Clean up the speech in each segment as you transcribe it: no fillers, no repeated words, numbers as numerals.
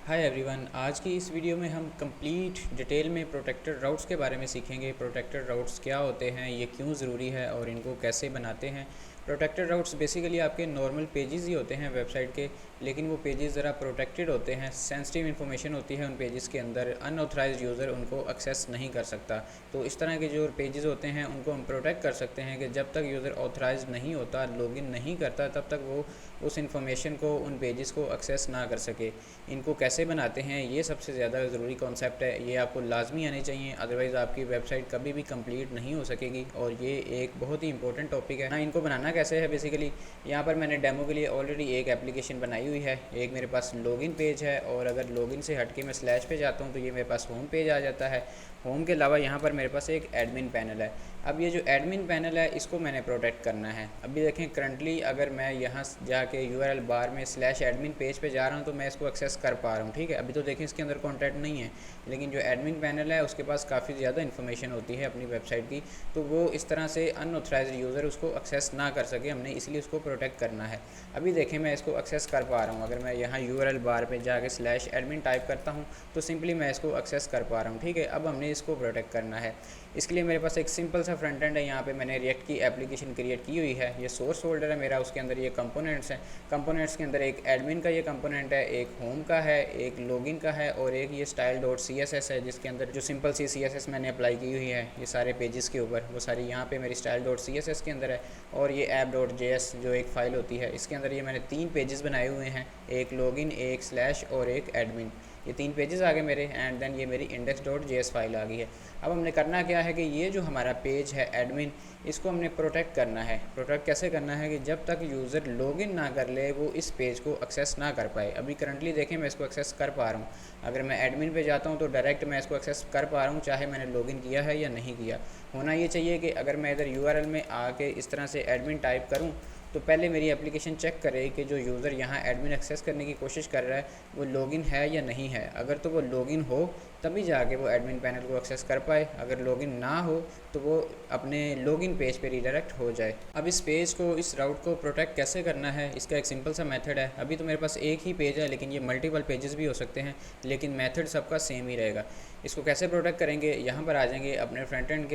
Hi everyone, आज की इस वीडियो में हम कंप्लीट डिटेल में प्रोटेक्टेड राउट्स के बारे में सीखेंगे। प्रोटेक्टेड राउट्स क्या होते हैं, ये क्यों ज़रूरी है और इनको कैसे बनाते हैं। प्रोटेक्टेड राउट्स बेसिकली आपके नॉर्मल पेजेस ही होते हैं वेबसाइट के, लेकिन वो पेजेस ज़रा प्रोटेक्टेड होते हैं। सेंसिटिव इन्फॉर्मेशन होती है उन पेजेस के अंदर, अनऑथराइज्ड यूज़र उनको एक्सेस नहीं कर सकता। तो इस तरह के जो पेजेस होते हैं उनको हम प्रोटेक्ट कर सकते हैं कि जब तक यूज़र ऑथराइज्ड नहीं होता, लॉगिन नहीं करता, तब तक वो उस इंफॉर्मेशन को, उन पेजेस को एक्सेस ना कर सके। इनको कैसे बनाते हैं, ये सबसे ज़्यादा ज़रूरी कॉन्सेप्ट है। ये आपको लाजमी आने चाहिए, अदरवाइज़ आपकी वेबसाइट कभी भी कंप्लीट नहीं हो सकेगी। और ये एक बहुत ही इंपॉर्टेंट टॉपिक है ना। इनको बनाना कैसे है, बेसिकली यहाँ पर मैंने डेमो के लिए ऑलरेडी एक एप्लीकेशन बनाई हुई है। एक मेरे पास लॉगिन पेज है, और अगर लॉगिन से हट के मैं स्लैश पे जाता हूँ तो ये मेरे पास होम पेज आ जाता है। होम के अलावा यहाँ पर मेरे पास एक एडमिन पैनल है। अब ये जो एडमिन पैनल है इसको मैंने प्रोटेक्ट करना है। अभी देखें, करंटली अगर मैं यहाँ जाके यूआरएल बार में स्लैश एडमिन पेज पे जा रहा हूँ तो मैं इसको एक्सेस कर पा रहा हूँ। ठीक है, अभी तो देखें इसके अंदर कॉन्टैक्ट नहीं है, लेकिन जो एडमिन पैनल है उसके पास काफ़ी ज़्यादा इन्फॉर्मेशन होती है अपनी वेबसाइट की, तो वो इस तरह से अनऑथराइज्ड यूज़र उसको एक्सेस ना कर सके, हमने इसलिए उसको प्रोटेक्ट करना है। अभी देखें मैं इसको एक्सेस कर पा रहा हूँ। अगर मैं यहाँ यूआरएल बार पे जाके स्लैश एडमिन टाइप करता हूँ तो सिंपली मैं इसको एक्सेस कर पा रहा हूँ। ठीक है, अब हमने इसको प्रोटेक्ट करना है। इसके लिए मेरे पास एक सिंपल सा फ्रंट एंड है। यहाँ पे मैंने रिएक्ट की एप्लीकेशन क्रिएट की हुई है। ये सोर्स फोल्डर है मेरा, उसके अंदर ये कंपोनेंट्स हैं। कंपोनेंट्स के अंदर एक एडमिन का ये कंपोनेंट है, एक होम का है, एक लॉगिन का है, और एक ये style dot C S S है, जिसके अंदर जो simple C C S S मैंने अप्लाई की हुई है ये सारे पेजेस के ऊपर, वो सारी यहाँ पे मेरी style dot C S S के अंदर है। और ये ऐप डॉट जे एस जो एक फ़ाइल होती है, इसके अंदर ये मैंने 3 पेजेस बनाए हुए हैं, एक लॉगिन, एक स्लैश और एक एडमिन। ये 3 पेजेस आ गए मेरे, एंड देन ये मेरी index dot J S file आ गई है। अब हमने करना क्या है कि ये जो हमारा पेज है एडमिन, इसको हमने प्रोटेक्ट करना है। प्रोटेक्ट कैसे करना है कि जब तक यूज़र लॉगिन ना कर ले वो इस पेज को एक्सेस ना कर पाए। अभी करंटली देखें मैं इसको एक्सेस कर पा रहा हूँ। अगर मैं एडमिन पे जाता हूँ तो डायरेक्ट मैं इसको एक्सेस कर पा रहा हूँ, चाहे मैंने लॉगिन किया है या नहीं किया। होना ये चाहिए कि अगर मैं इधर यूआरएल में आके इस तरह से एडमिन टाइप करूँ तो पहले मेरी एप्लीकेशन चेक करे कि जो यूज़र यहाँ एडमिन एक्सेस करने की कोशिश कर रहा है वो लॉगिन है या नहीं है। अगर तो वो लॉगिन हो तभी जाके वो एडमिन पैनल को एक्सेस कर पाए, अगर लॉगिन ना हो तो वो अपने लॉगिन पेज पे रीडायरेक्ट हो जाए। अब इस पेज को, इस राउट को प्रोटेक्ट कैसे करना है, इसका एक सिंपल सा मेथड है। अभी तो मेरे पास एक ही पेज है, लेकिन ये मल्टीपल पेजेस भी हो सकते हैं, लेकिन मेथड सबका सेम ही रहेगा। इसको कैसे प्रोटेक्ट करेंगे, यहाँ पर आ जाएंगे अपने फ्रंट एंड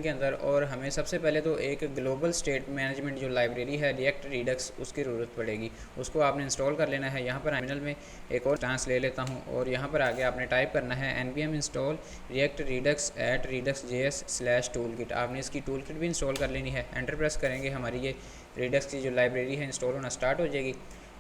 के अंदर, और हमें सबसे पहले तो एक ग्लोबल स्टेट मैनेजमेंट जो लाइब्रेरी है रिएक्ट रीडक्स, उसकी ज़रूरत पड़ेगी। उसको आपने इंस्टॉल कर लेना है। यहाँ पर टर्मिनल में एक और चांस ले लेता हूँ, और यहाँ पर आगे आपने टाइप करना है npm install react redux at redux.js/toolkit। आपने इसकी टूल किट भी इंस्टॉल कर लेनी है। एंटर प्रेस करेंगे, हमारी ये रिडक्स की जो लाइब्रेरी है इंस्टॉल होना स्टार्ट हो जाएगी।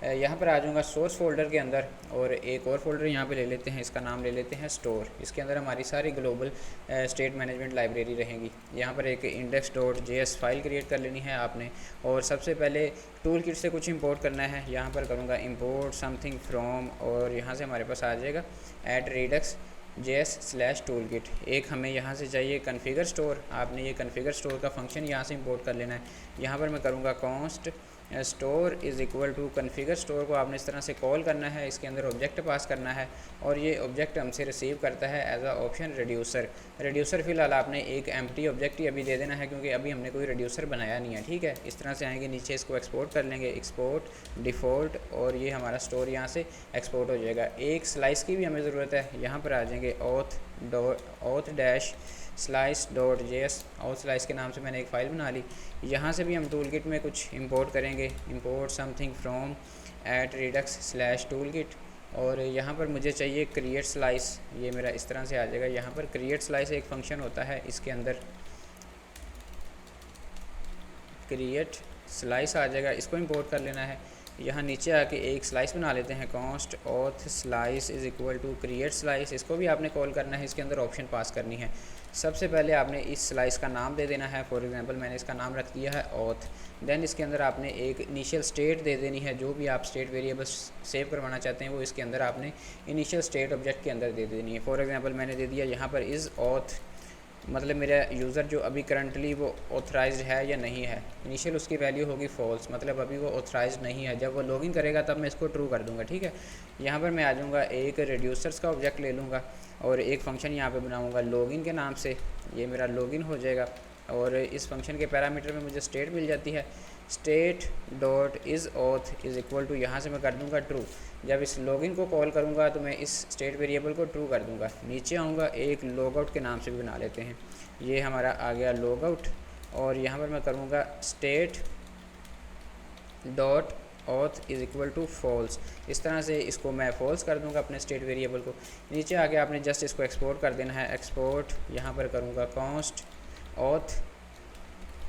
यहाँ पर आ जाऊँगा सोर्स फोल्डर के अंदर, और एक और फोल्डर यहाँ पे ले लेते हैं, इसका नाम ले लेते हैं स्टोर। इसके अंदर हमारी सारी ग्लोबल स्टेट मैनेजमेंट लाइब्रेरी रहेंगी। यहाँ पर एक index dot J S file create कर लेनी है आपने, और सबसे पहले टूल किट से कुछ इंपोर्ट करना है। यहाँ पर करूँगा इंपोर्ट समथिंग फ्रॉम, और यहाँ से हमारे पास आ जाएगा एट redux.js/toolkit। एक हमें यहाँ से चाहिए कन्फिगर स्टोर। आपने ये कन्फिगर स्टोर का फंक्शन यहाँ से इंपोर्ट कर लेना है। यहाँ पर मैं करूँगा const store is equal to configure store को आपने इस तरह से कॉल करना है, इसके अंदर ऑब्जेक्ट पास करना है, और ये ऑब्जेक्ट हमसे रिसीव करता है as a option reducer. Reducer फ़िलहाल आपने एक एम्प्टी ऑब्जेक्ट ही अभी दे देना है, क्योंकि अभी हमने कोई रिड्यूसर बनाया नहीं है। ठीक है, इस तरह से आएंगे नीचे, इसको एक्सपोर्ट कर लेंगे, एक्सपोर्ट डिफ़ॉल्ट, और ये हमारा स्टोर यहाँ से एक्सपोर्ट हो जाएगा। एक स्लाइस की भी हमें ज़रूरत है। यहाँ पर आ जाएंगे auth dash slice dot J S. और स्लाइस के नाम से मैंने एक फ़ाइल बना ली। यहाँ से भी हम टूल किट में कुछ इंपोर्ट करेंगे, import something from eight redux/toolkit, और यहाँ पर मुझे चाहिए क्रिएट स्लाइस। ये मेरा इस तरह से आ जाएगा। यहाँ पर क्रिएट स्लाइस एक फंक्शन होता है, इसके अंदर क्रिएट स्लाइस आ जाएगा, इसको इंपोर्ट कर लेना है। यहाँ नीचे आके एक स्लाइस बना लेते हैं, const auth slice is equal to create slice. इसको भी आपने कॉल करना है, इसके अंदर ऑप्शन पास करनी है। सबसे पहले आपने इस स्लाइस का नाम दे देना है। फॉर एग्जांपल मैंने इसका नाम रख दिया है ऑथ। देन इसके अंदर आपने एक इनिशियल स्टेट दे देनी है। जो भी आप स्टेट वेरिएबल सेव करवाना चाहते हैं वो इसके अंदर आपने इनिशियल स्टेट ऑब्जेक्ट के अंदर दे देनी है। फॉर एग्जांपल मैंने दे दिया यहाँ पर इज़ ऑथ, मतलब मेरा यूज़र जो अभी करंटली वो ऑथराइज्ड है या नहीं है। इनिशियल उसकी वैल्यू होगी फॉल्स, मतलब अभी वो ऑथराइज्ड नहीं है। जब वो लॉगिन करेगा तब मैं इसको ट्रू कर दूंगा। ठीक है, यहाँ पर मैं आ जाऊँगा, एक रिड्यूसर्स का ऑब्जेक्ट ले लूँगा, और एक फंक्शन यहाँ पे बनाऊँगा लॉगिन के नाम से। ये मेरा लॉगिन हो जाएगा, और इस फंक्शन के पैरामीटर में मुझे स्टेट मिल जाती है, state dot is auth is equal to, यहाँ से मैं कर दूँगा ट्रू। जब इस लॉगिन को कॉल करूँगा तो मैं इस स्टेट वेरिएबल को ट्रू कर दूँगा। नीचे आऊँगा, एक लॉगआउट के नाम से भी बना लेते हैं। ये हमारा आ गया लॉगआउट, और यहाँ पर मैं करूँगा state dot auth is equal to false. इस तरह से इसको मैं फॉल्स कर दूंगा अपने स्टेट वेरिएबल को। नीचे आके आपने जस्ट इसको एक्सपोर्ट कर देना है। एक्सपोर्ट यहाँ पर करूँगा const auth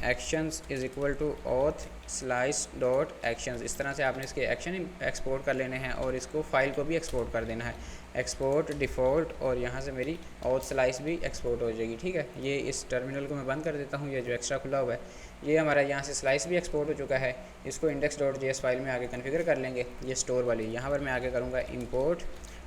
actions is equal to auth slice dot actions. इस तरह से आपने इसके एक्शन एक्सपोर्ट कर लेने हैं और इसको फाइल को भी एक्सपोर्ट कर देना है। एक्सपोर्ट डिफ़ॉल्ट, और यहाँ से मेरी ऑथ स्लाइस भी एक्सपोर्ट हो जाएगी। ठीक है, ये इस टर्मिनल को मैं बंद कर देता हूँ, ये जो एक्स्ट्रा खुला हुआ है। ये हमारा यहाँ से स्लाइस भी एक्सपोर्ट हो चुका है। इसको index.js फाइल में आगे कन्फिगर कर लेंगे। ये स्टोर वाली, यहाँ पर मैं आगे करूँगा इंपोर्ट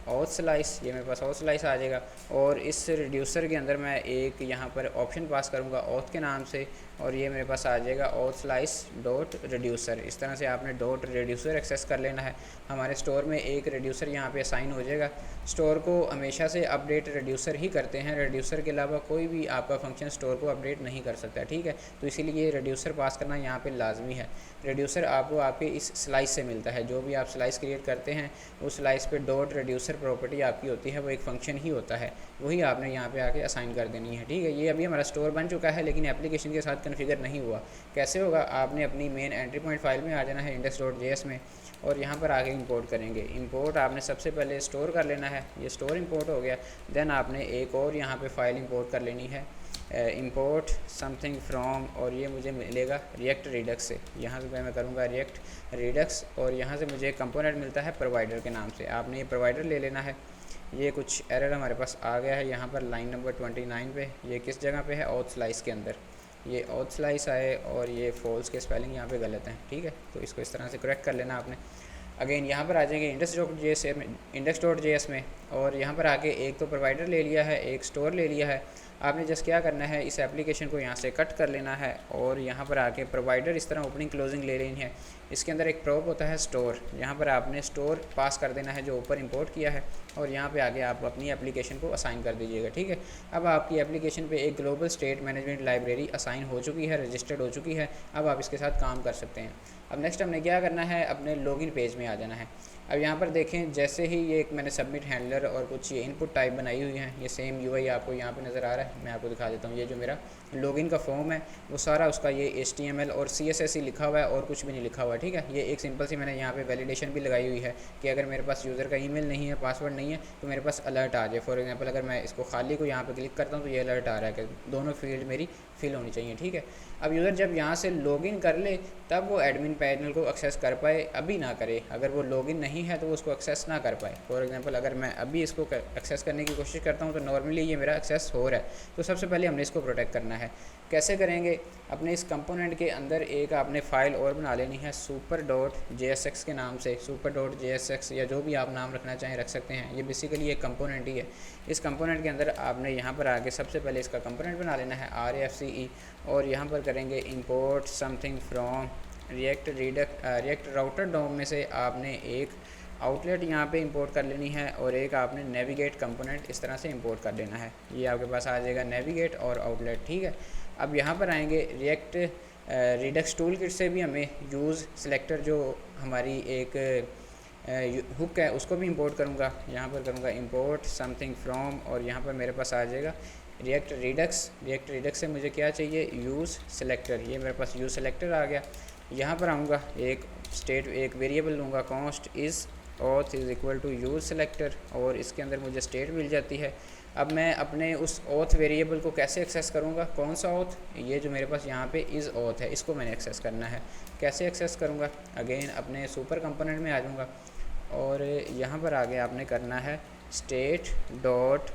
ऑथ स्लाइस, ये मेरे पास ऑथ स्लाइस आ जाएगा। और इस रिड्यूसर के अंदर मैं एक यहाँ पर ऑप्शन पास करूँगा ऑथ के नाम से, और ये मेरे पास आ जाएगा ऑथ स्लाइस डॉट रिड्यूसर। इस तरह से आपने डॉट रिड्यूसर एक्सेस कर लेना है। हमारे स्टोर में एक रिड्यूसर यहाँ पे असाइन हो जाएगा। स्टोर को हमेशा से अपडेट रिड्यूसर ही करते हैं, रिड्यूसर के अलावा कोई भी आपका फंक्शन स्टोर को अपडेट नहीं कर सकता। ठीक है, तो इसीलिए ये रिड्यूसर पास करना यहाँ पे लाजमी है। रिड्यूसर आपको आपके इस स्लाइस से मिलता है। जो भी आप स्लाइस क्रिएट करते हैं उस स्लाइस पे डॉट रिड्यूसर प्रॉपर्टी आपकी होती है, वो एक फ़ंक्शन ही होता है, वही आपने यहाँ पे आके असाइन कर देनी है। ठीक है, ये अभी हमारा स्टोर बन चुका है लेकिन एप्लीकेशन के साथ कन्फिगर नहीं हुआ। कैसे होगा, आपने अपनी मेन एंट्री पॉइंट फाइल में आ जाना है index.js में, और यहाँ पर आगे इंपोर्ट करेंगे। इंपोर्ट आपने सबसे पहले स्टोर कर लेना है। ये स्टोर इंपोर्ट हो गया। देन आपने एक और यहाँ पे फाइल इंपोर्ट कर लेनी है, इंपोर्ट समथिंग फ्रॉम, और ये मुझे मिलेगा रिएक्ट रिडक्स से। यहाँ से मैं करूँगा रिएक्ट रिडक्स, और यहाँ से मुझे कंपोनेंट मिलता है प्रोवाइडर के नाम से। आपने ये प्रोवाइडर ले लेना है। ये कुछ एरर हमारे पास आ गया है यहाँ पर लाइन नंबर 29 पे। ये किस जगह पे है, ऑथ स्लाइस के अंदर ये ऑथ स्लाइस आए, और ये फॉल्स के स्पेलिंग यहाँ पे गलत हैं। ठीक है, तो इसको इस तरह से करेक्ट कर लेना आपने। अगेन यहाँ पर आ जाएंगे index.js में, और यहाँ पर आके एक तो प्रोवाइडर ले लिया है, एक स्टोर ले लिया है। आपने जस्ट क्या करना है, इस एप्लीकेशन को यहाँ से कट कर लेना है, और यहाँ पर आके प्रोवाइडर इस तरह ओपनिंग क्लोजिंग ले लेनी है। इसके अंदर एक प्रॉप होता है स्टोर, यहाँ पर आपने स्टोर पास कर देना है जो ऊपर इंपोर्ट किया है, और यहाँ पे आगे आप अपनी एप्लीकेशन को असाइन कर दीजिएगा। ठीक है, अब आपकी एप्लीकेशन पे एक global state management library assign हो चुकी है, रजिस्टर्ड हो चुकी है। अब आप इसके साथ काम कर सकते हैं। अब नेक्स्ट हमने क्या करना है, अपने लॉगिन पेज में आ जाना है। अब यहाँ पर देखें, जैसे ही ये एक मैंने सबमिट हैंडलर और कुछ ये इनपुट टाइप बनाई हुई हैं, ये सेम यूआई आपको यहाँ पे नज़र आ रहा है। मैं आपको दिखा देता हूँ। ये जो मेरा लॉगिन का फॉर्म है वो सारा उसका ये HTML और CSS ही लिखा हुआ है, और कुछ भी नहीं लिखा हुआ है। ठीक है, ये एक सिंपल सी मैंने यहाँ पे वैलिडेशन भी लगाई हुई है कि अगर मेरे पास यूज़र का ईमेल नहीं है, पासवर्ड नहीं है, तो मेरे पास अलर्ट आ जाए। फॉर एग्जांपल अगर मैं इसको खाली को यहाँ पे क्लिक करता हूँ तो ये अलर्ट आ रहा है कि दोनों फील्ड मेरी फिल होनी चाहिए। ठीक है, अब यूज़र जब यहाँ से लॉगिन कर ले तब वो एडमिन पैनल को एक्सेस कर पाए, अभी ना करे। अगर वो लॉगिन नहीं है तो वो उसको एक्सेस ना कर पाए। फॉर एग्जांपल अगर मैं अभी इसको एक्सेस करने की कोशिश करता हूँ तो नॉर्मली ये मेरा एक्सेस हो रहा है। तो सबसे पहले हमने इसको प्रोटेक्ट करना है। कैसे करेंगे, अपने इस कंपोनेंट के अंदर एक आपने फ़ाइल और बना लेनी है super.jsx के नाम से। super.jsx या जो भी आप नाम रखना चाहें रख सकते हैं। ये बेसिकली एक कंपोनेंट ही है। इस कंपोनेंट के अंदर आपने यहाँ पर आके सबसे पहले इसका कंपोनेंट बना लेना है RFCE, और यहाँ पर करेंगे import something from React router DOM में से आपने एक आउटलेट यहाँ पे इंपोर्ट कर लेनी है, और एक आपने नेविगेट कंपोनेंट इस तरह से इंपोर्ट कर लेना है। ये आपके पास आ जाएगा नेविगेट और आउटलेट। ठीक है, अब यहाँ पर आएंगे रिएक्ट रिडक्स टूल किट से भी हमें यूज़ सिलेक्टर जो हमारी एक हुक है उसको भी इंपोर्ट करूँगा। यहाँ पर करूँगा इंपोर्ट समथिंग फ्रॉम, और यहाँ पर मेरे पास आ जाएगा रिएक्ट रिडक्स से मुझे क्या चाहिए, यूज़ सिलेक्टर। ये मेरे पास यूज़ सिलेक्टर आ गया। यहाँ पर आऊँगा, एक वेरिएबल लूँगा const is auth is equal to use selector, और इसके अंदर मुझे स्टेट मिल जाती है। अब मैं अपने उस ऑथ वेरिएबल को कैसे एक्सेस करूँगा, कौन सा ऑथ, ये जो मेरे पास यहाँ पे इज़ ऑथ है, इसको मैंने एक्सेस करना है। कैसे एक्सेस करूँगा, अगेन अपने सुपर कंपोनेंट में आ जाऊँगा, और यहाँ पर आगे आपने करना है state dot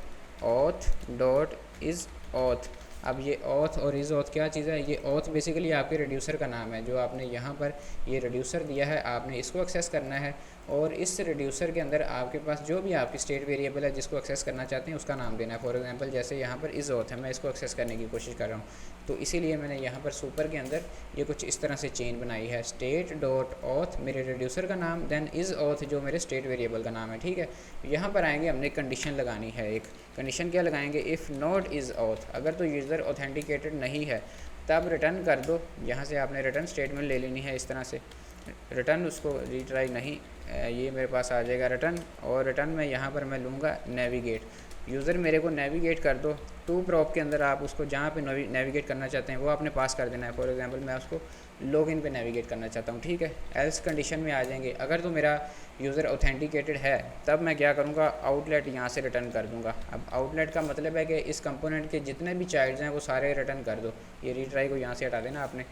auth dot is auth. अब ये ऑथ और इज़ ऑथ क्या चीज़ है, ये ऑथ बेसिकली आपके रिड्यूसर का नाम है। जो आपने यहाँ पर ये रिड्यूसर दिया है, आपने इसको एक्सेस करना है, और इस रिड्यूसर के अंदर आपके पास जो भी आपकी स्टेट वेरिएबल है जिसको एक्सेस करना चाहते हैं उसका नाम देना है। फॉर एग्जांपल जैसे यहाँ पर इज़ ऑथ है, मैं इसको एक्सेस करने की कोशिश कर रहा हूँ, तो इसीलिए मैंने यहाँ पर सुपर के अंदर ये कुछ इस तरह से चेन बनाई है। स्टेट डॉट ऑथ मेरे रिड्यूसर का नाम, देन इज़ ऑथ जो मेरे स्टेट वेरिएबल का नाम है। ठीक है, यहाँ पर आएंगे, हमने कंडीशन लगानी है। एक कंडीशन क्या लगाएंगे, इफ़ नॉट इज़ ऑथ, अगर तो यूज़र ऑथेंटिकेटेड नहीं है तब रिटर्न कर दो। यहाँ से आपने रिटर्न स्टेटमेंट ले लेनी है। इस तरह से रिटर्न उसको रीट्राई नहीं ये मेरे पास आ जाएगा रिटर्न, और रिटर्न में यहाँ पर मैं लूँगा नेविगेट। यूज़र मेरे को नेविगेट कर दो, टू प्रॉप के अंदर आप उसको जहाँ पे नेविगेट करना चाहते हैं वो आपने पास कर देना है। फॉर एग्जांपल मैं उसको लॉगिन पे नेविगेट करना चाहता हूँ, ठीक है। एल्स कंडीशन में आ जाएंगे। अगर तो मेरा यूज़र ऑथेंटिकेटेड है तब मैं क्या करूँगा, आउटलेट यहाँ से रिटर्न कर दूँगा। अब आउटलेट का मतलब है कि इस कंपोनेंट के जितने भी चाइल्ड्स हैं वो सारे रिटर्न कर दो। ये रीट्राई को यहाँ से हटा देना आपने।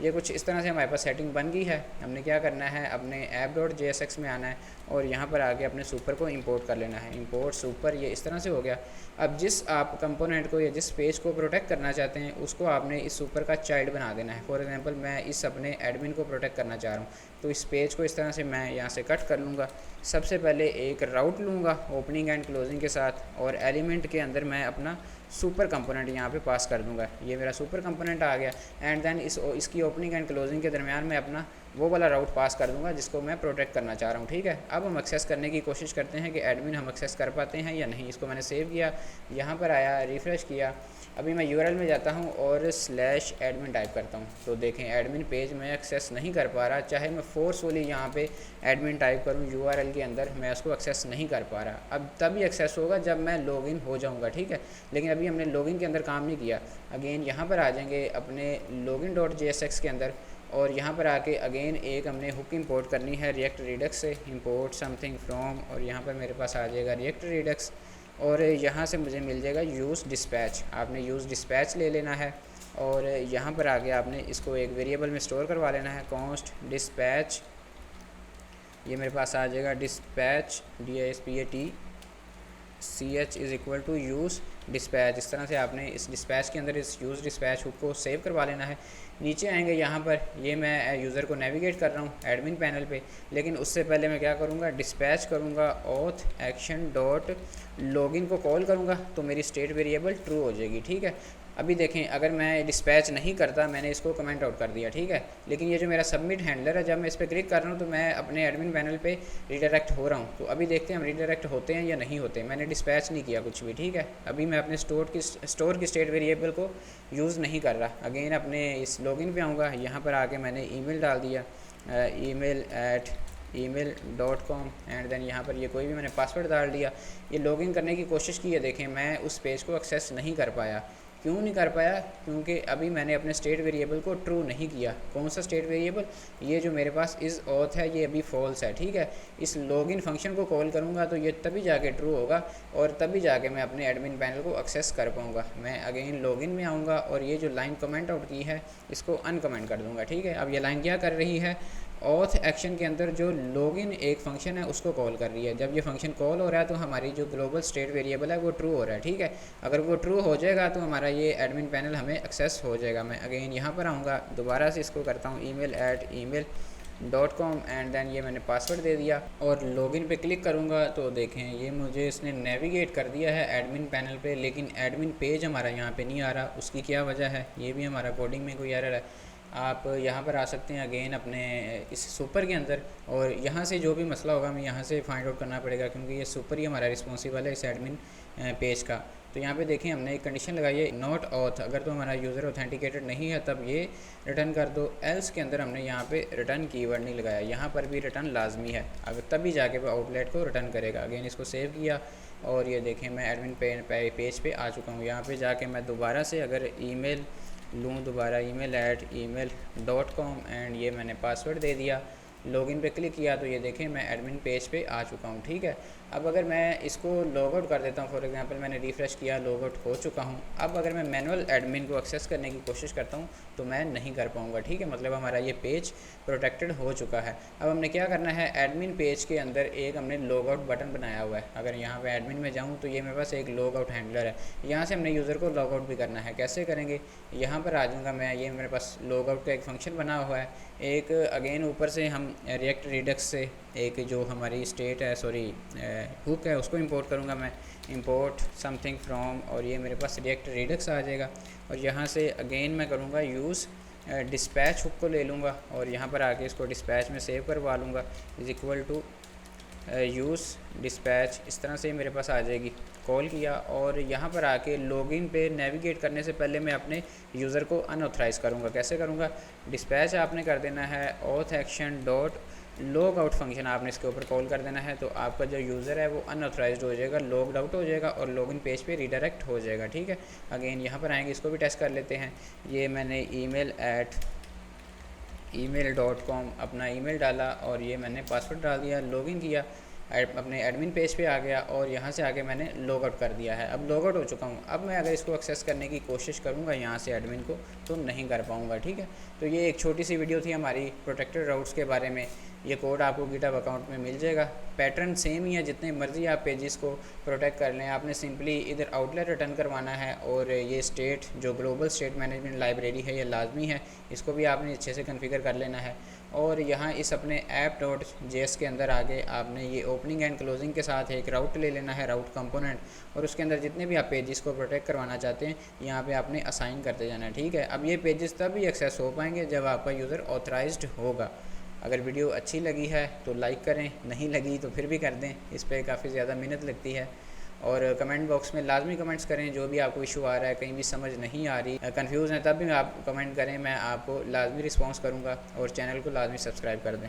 ये कुछ इस तरह से हमारे पास सेटिंग बन गई है। हमने क्या करना है, अपने app.jsx में आना है और यहाँ पर आके अपने सुपर को इंपोर्ट कर लेना है। इंपोर्ट सुपर, ये इस तरह से हो गया। अब जिस आप कंपोनेंट को या जिस पेज को प्रोटेक्ट करना चाहते हैं उसको आपने इस सुपर का चाइल्ड बना देना है। फॉर एग्जांपल मैं इस अपने एडमिन को प्रोटेक्ट करना चाह रहा हूँ, तो इस पेज को इस तरह से मैं यहाँ से कट कर लूँगा। सबसे पहले एक राउट लूँगा ओपनिंग एंड क्लोजिंग के साथ, और एलिमेंट के अंदर मैं अपना सुपर कंपोनेंट यहाँ पे पास कर दूंगा। ये मेरा सुपर कंपोनेंट आ गया। एंड देन इसकी ओपनिंग एंड क्लोजिंग के दरमियान में अपना वो वाला राउट पास कर दूंगा जिसको मैं प्रोटेक्ट करना चाह रहा हूँ, ठीक है। अब हम एक्सेस करने की कोशिश करते हैं कि एडमिन हम एक्सेस कर पाते हैं या नहीं। इसको मैंने सेव किया, यहाँ पर आया, रिफ़्रेश किया। अभी मैं यूआरएल में जाता हूँ और /admin टाइप करता हूँ, तो देखें एडमिन पेज में एक्सेस नहीं कर पा रहा। चाहे मैं फोर्सफुली यहाँ पे एडमिन टाइप करूँ यूआरएल के अंदर, मैं उसको एक्सेस नहीं कर पा रहा। अब तभी एक्सेस होगा जब मैं लॉगिन हो जाऊँगा, ठीक है। लेकिन अभी हमने लॉगिन के अंदर काम नहीं किया। अगेन यहाँ पर आ जाएंगे अपने login.jsx के अंदर, और यहाँ पर आके अगेन एक हमने हुक इंपोर्ट करनी है रिएक्ट रिडक्स से। इंपोर्ट समथिंग फ्रॉम, और यहाँ पर मेरे पास आ जाएगा रिएक्ट रिडक्स, और यहाँ से मुझे मिल जाएगा यूज़ डिस्पैच। आपने यूज़ डिस्पैच ले लेना है और यहाँ पर आके आपने इसको एक वेरिएबल में स्टोर करवा लेना है। कॉन्स्ट डिस्पैच, ये मेरे पास आ जाएगा dispatch DISPATCH is equal to use dispatch. इस तरह से आपने इस डिस्पैच के अंदर इस यूज़ डिस्पैच हुक को सेव करवा लेना है। नीचे आएंगे यहाँ पर, ये मैं यूज़र को नेविगेट कर रहा हूँ एडमिन पैनल पे, लेकिन उससे पहले मैं क्या करूँगा, डिस्पैच करूँगा auth action डॉट लॉगिन को कॉल करूँगा, तो मेरी स्टेट वेरिएबल ट्रू हो जाएगी, ठीक है। अभी देखें अगर मैं डिस्पैच नहीं करता, मैंने इसको कमेंट आउट कर दिया, ठीक है, लेकिन ये जो मेरा सबमिट हैंडलर है, जब मैं इस पर क्लिक कर रहा हूँ तो मैं अपने एडमिन पैनल पे रीडायरेक्ट हो रहा हूँ। तो अभी देखते हैं हम रीडायरेक्ट होते हैं या नहीं होते। मैंने डिस्पैच नहीं किया कुछ भी, ठीक है। अभी मैं अपने स्टोर की स्टेट वेरिएबल को यूज़ नहीं कर रहा। अगेन अपने इस लॉगिन पे आऊँगा, यहाँ पर आके मैंने ईमेल डाल दिया, email@email.com, एंड देन यहाँ पर ये कोई भी मैंने पासवर्ड डाल दिया। ये लॉगिन करने की कोशिश की है, देखें मैं उस पेज को एक्सेस नहीं कर पाया। क्यों नहीं कर पाया, क्योंकि अभी मैंने अपने स्टेट वेरिएबल को ट्रू नहीं किया। कौन सा स्टेट वेरिएबल, ये जो मेरे पास इस ऑथ है, ये अभी फॉल्स है, ठीक है। इस लॉगिन फंक्शन को कॉल करूँगा तो ये तभी जाके ट्रू होगा और तभी जाके मैं अपने एडमिन पैनल को एक्सेस कर पाऊँगा। मैं अगेन लॉगिन में आऊँगा और ये जो लाइन कमेंट आउट की है इसको अनकमेंट कर दूँगा, ठीक है। अब ये लाइन क्या कर रही है, ऑथ एक्शन के अंदर जो लॉगिन एक फंक्शन है उसको कॉल कर रही है। जब ये फंक्शन कॉल हो रहा है तो हमारी जो ग्लोबल स्टेट वेरिएबल है वो ट्रू हो रहा है, ठीक है। अगर वो ट्रू हो जाएगा तो हमारा ये एडमिन पैनल हमें एक्सेस हो जाएगा। मैं अगेन यहाँ पर आऊँगा, दोबारा से इसको करता हूँ email@email.com, एंड देन ये मैंने पासवर्ड दे दिया और लॉगिन पे क्लिक करूँगा तो देखें ये मुझे इसने नेविगेट कर दिया है एडमिन पैनल पे, लेकिन एडमिन पेज हमारा यहाँ पे नहीं आ रहा। उसकी क्या वजह है, ये भी हमारा कोडिंग में कोई एरर है। आप यहाँ पर आ सकते हैं अगेन अपने इस सुपर के अंदर, और यहाँ से जो भी मसला होगा हमें यहाँ से फाइंड आउट करना पड़ेगा, क्योंकि ये सुपर ही हमारा रिस्पॉन्सिबल है इस एडमिन पेज का। तो यहाँ पे देखें हमने एक कंडीशन लगाई है नॉट ऑथ, अगर तो हमारा यूज़र ऑथेंटिकेटेड नहीं है तब ये रिटर्न कर दो। एल्स के अंदर हमने यहाँ पे रिटर्न कीवर्ड नहीं लगाया, यहाँ पर भी रिटर्न लाजमी है। अब तभी जाके वो आउटलेट को रिटर्न करेगा। अगेन इसको सेव किया और ये देखें मैं एडमिन पेज पे आ चुका हूँ। यहाँ पे जाके मैं दोबारा से अगर ईमेल लूँ, दोबारा email@email.com, एंड ये मैंने पासवर्ड दे दिया। लॉगिन पे क्लिक किया तो ये देखें मैं एडमिन पेज पे आ चुका हूँ, ठीक है। अब अगर मैं इसको लॉग आउट कर देता हूँ, फॉर एग्जांपल मैंने रिफ़्रेश किया, लॉग आउट हो चुका हूँ। अब अगर मैं मैनुअल एडमिन को एक्सेस करने की कोशिश करता हूँ तो मैं नहीं कर पाऊँगा, ठीक है। मतलब हमारा ये पेज प्रोटेक्टेड हो चुका है। अब हमने क्या करना है, एडमिन पेज के अंदर एक हमने लॉग आउट बटन बनाया हुआ है। अगर यहाँ पर एडमिन में जाऊँ तो ये मेरे पास एक लॉग आउट हैंडलर है, यहाँ से हमने यूज़र को लॉग आउट भी करना है। कैसे करेंगे, यहाँ पर आ जाऊँगा मैं, ये मेरे पास लॉग आउट का एक फंक्शन बना हुआ है। एक अगेन ऊपर से हम रिएक्ट रिडक्स से एक जो हमारी स्टेट है, सॉरी हुक है, उसको इंपोर्ट करूँगा मैं, इंपोर्ट समथिंग फ्रॉम, और ये मेरे पास रिएक्ट रिडक्स आ जाएगा। और यहाँ से अगेन मैं करूँगा यूज़ डिस्पैच हुक को ले लूँगा और यहाँ पर आके इसको डिस्पैच में सेव करवा लूँगा, is equal to use dispatch. इस तरह से मेरे पास आ जाएगी। कॉल किया और यहाँ पर आके लॉगिन पे नेविगेट करने से पहले मैं अपने यूज़र को अनऑथराइज़ करूँगा। कैसे करूँगा, डिस्पैच आपने कर देना है auth action dot log out function आपने इसके ऊपर कॉल कर देना है, तो आपका जो यूज़र है वो अनऑथराइज्ड हो जाएगा, लॉग्ड आउट हो जाएगा और लॉगिन पेज पे रीडायरेक्ट हो जाएगा। ठीक है, अगेन यहाँ पर आएंगे, इसको भी टेस्ट कर लेते हैं। ये मैंने email.com अपना ईमेल डाला और ये मैंने पासवर्ड डाल दिया, लॉगिन किया, अपने एडमिन पेज पे आ गया और यहाँ से आके मैंने लॉग आउट कर दिया है। अब लॉग आउट हो चुका हूँ। अब मैं अगर इसको एक्सेस करने की कोशिश करूँगा यहाँ से एडमिन को, तो नहीं कर पाऊँगा। ठीक है, तो ये एक छोटी सी वीडियो थी हमारी प्रोटेक्टेड राउट्स के बारे में। ये कोड आपको गिटहब अकाउंट में मिल जाएगा। पैटर्न सेम ही है, जितने मर्जी आप पेजेस को प्रोटेक्ट कर लें, आपने सिंपली इधर आउटलेट रिटर्न करवाना है और ये स्टेट जो ग्लोबल स्टेट मैनेजमेंट लाइब्रेरी है ये लाजमी है, इसको भी आपने अच्छे से कॉन्फ़िगर कर लेना है। और यहाँ इस अपने app.js के अंदर आगे आपने ये ओपनिंग एंड क्लोजिंग के साथ एक राउट ले लेना है, राउट कंपोनेंट, और उसके अंदर जितने भी आप पेजेस को प्रोटेक्ट करवाना चाहते हैं यहाँ पे आपने असाइन करते जाना है। ठीक है, अब ये पेजेस तब भी एक्सेस हो पाएंगे जब आपका यूज़र ऑथराइज्ड होगा। अगर वीडियो अच्छी लगी है तो लाइक करें, नहीं लगी तो फिर भी कर दें, इस पर काफ़ी ज़्यादा मेहनत लगती है। और कमेंट बॉक्स में लाजमी कमेंट्स करें, जो भी आपको इशू आ रहा है, कहीं भी समझ नहीं आ रही, कंफ्यूज है, तब भी आप कमेंट करें, मैं आपको लाजमी रिस्पॉन्स करूँगा। और चैनल को लाजमी सब्सक्राइब कर दें।